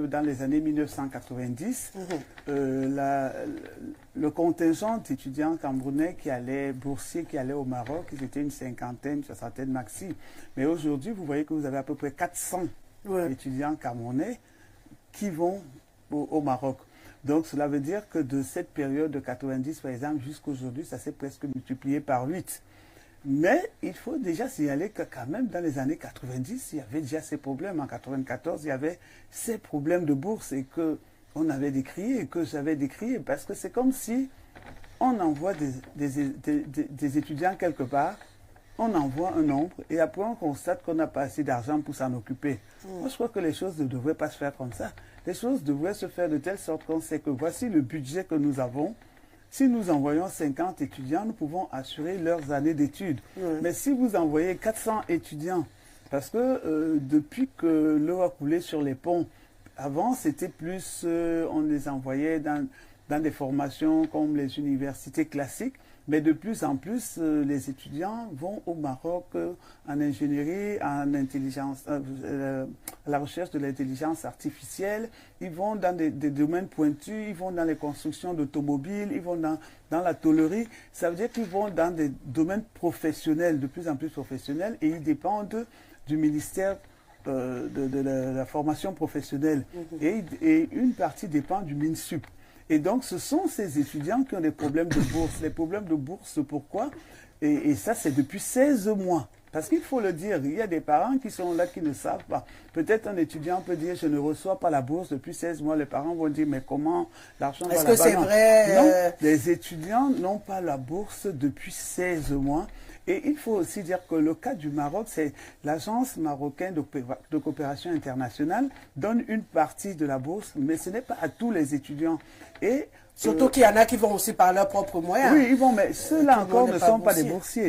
Dans les années 1990, le contingent d'étudiants camerounais boursiers qui allaient au Maroc, ils étaient une cinquantaine, soixantaine maxi. Mais aujourd'hui, vous voyez que vous avez à peu près 400 étudiants camerounais qui vont au Maroc. Donc cela veut dire que de cette période de 90 par exemple jusqu'à aujourd'hui, ça s'est presque multiplié par 8. Mais il faut déjà signaler que quand même dans les années 90, il y avait déjà ces problèmes. En 94, il y avait ces problèmes de bourse et qu'on avait décrié et que j'avais décrié parce que c'est comme si on envoie des étudiants quelque part, on envoie un nombre et après on constate qu'on n'a pas assez d'argent pour s'en occuper. Moi, je crois que les choses ne devraient pas se faire comme ça. Les choses devraient se faire de telle sorte qu'on sait que voici le budget que nous avons. Si nous envoyons 50 étudiants, nous pouvons assurer leurs années d'études. Mais si vous envoyez 400 étudiants, parce que depuis que l'eau a coulé sur les ponts, avant c'était plus, on les envoyait dans des formations comme les universités classiques, mais de plus en plus, les étudiants vont au Maroc en ingénierie, en intelligence, à la recherche de l'intelligence artificielle. Ils vont dans des domaines pointus, ils vont dans les constructions d'automobiles, ils vont dans la tôlerie. Ça veut dire qu'ils vont dans des domaines professionnels, de plus en plus professionnels, et ils dépendent du ministère de la formation professionnelle. Et une partie dépend du MINSUP. Et donc, ce sont ces étudiants qui ont des problèmes de bourse. Les problèmes de bourse, pourquoi? Et ça, c'est depuis 16 mois. Parce qu'il faut le dire, il y a des parents qui sont là qui ne savent pas. Peut-être un étudiant peut dire, je ne reçois pas la bourse depuis 16 mois. Les parents vont dire, mais comment l'argent va là-bas? Est-ce que c'est vrai? Non, les étudiants n'ont pas la bourse depuis 16 mois. Et il faut aussi dire que le cas du Maroc, c'est l'Agence marocaine de coopération internationale donne une partie de la bourse, mais ce n'est pas à tous les étudiants. Et surtout qu'il y en a qui vont aussi par leurs propres moyens. Oui, ils vont, mais ceux-là encore ne sont pas des boursiers.